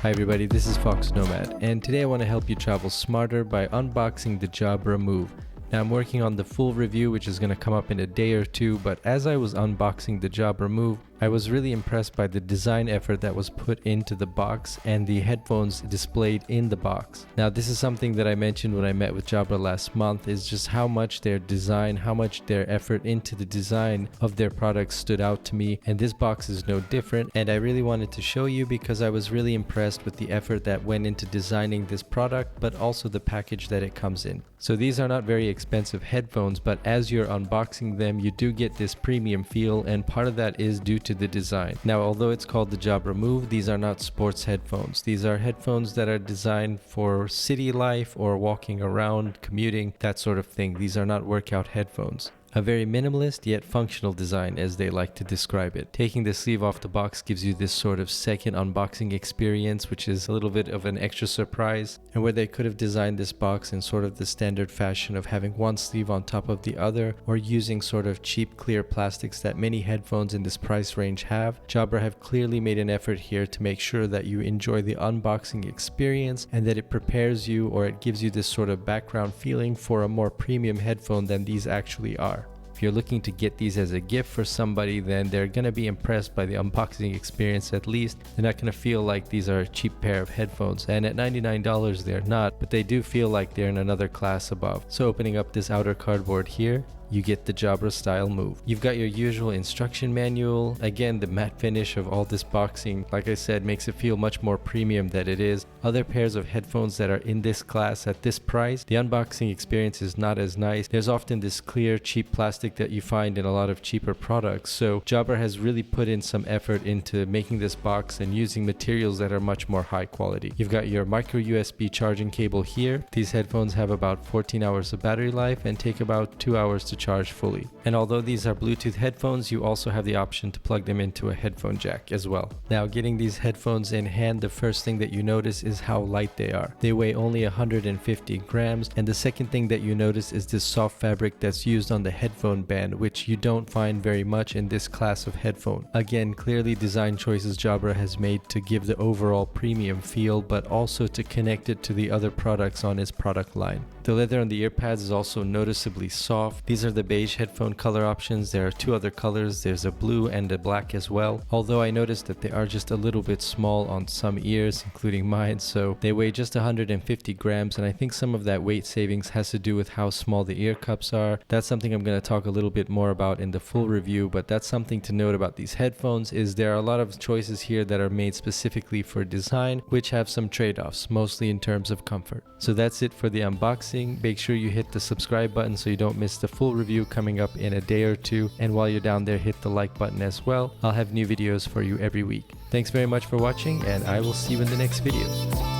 Hi everybody, this is foXnoMad, and today I want to help you travel smarter by unboxing the Jabra Move. Now I'm working on the full review, which is going to come up in a day or two, but as I was unboxing the Jabra Move, I was really impressed by the design effort that was put into the box and the headphones displayed in the box. Now this is something that I mentioned when I met with Jabra last month, is just how much their design, how much their effort into the design of their products stood out to me, and this box is no different, and I really wanted to show you because I was really impressed with the effort that went into designing this product, but also the package that it comes in. So these are not very expensive headphones, but as you're unboxing them, you do get this premium feel, and part of that is due to the design. Now, although it's called the Jabra Move, these are not sports headphones. These are headphones that are designed for city life or walking around, commuting, that sort of thing. These are not workout headphones. A very minimalist yet functional design, as they like to describe it. Taking the sleeve off the box gives you this sort of second unboxing experience, which is a little bit of an extra surprise, and where they could have designed this box in sort of the standard fashion of having one sleeve on top of the other, or using sort of cheap clear plastics that many headphones in this price range have, Jabra have clearly made an effort here to make sure that you enjoy the unboxing experience and that it prepares you, or it gives you this sort of background feeling for a more premium headphone than these actually are. If you're looking to get these as a gift for somebody, then they're going to be impressed by the unboxing experience at least. They're not going to feel like these are a cheap pair of headphones, and at $99 they're not, but they do feel like they're in another class above. So opening up this outer cardboard here, you get the Jabra style Move. You've got your usual instruction manual. Again, the matte finish of all this boxing, like I said, makes it feel much more premium than it is. Other pairs of headphones that are in this class at this price, the unboxing experience is not as nice. There's often this clear, cheap plastic that you find in a lot of cheaper products. So Jabra has really put in some effort into making this box and using materials that are much more high quality. You've got your micro USB charging cable here. These headphones have about 14 hours of battery life and take about 2 hours to charge fully. And although these are Bluetooth headphones, you also have the option to plug them into a headphone jack as well. Now, getting these headphones in hand, the first thing that you notice is how light they are. They weigh only 150 grams, and the second thing that you notice is this soft fabric that's used on the headphone band, which you don't find very much in this class of headphone. Again, clearly design choices Jabra has made to give the overall premium feel, but also to connect it to the other products on its product line. The leather on the ear pads is also noticeably soft. These are the beige headphone color options. There are two other colors. There's a blue and a black as well. Although I noticed that they are just a little bit small on some ears, including mine, so they weigh just 150 grams, and I think some of that weight savings has to do with how small the ear cups are. That's something I'm going to talk a little bit more about in the full review, but that's something to note about these headphones, is there are a lot of choices here that are made specifically for design, which have some trade-offs, mostly in terms of comfort. So that's it for the unboxing. Make sure you hit the subscribe button so you don't miss the full review coming up in a day or two, and while you're down there, hit the like button as well. I'll have new videos for you every week. Thanks very much for watching, and I will see you in the next video.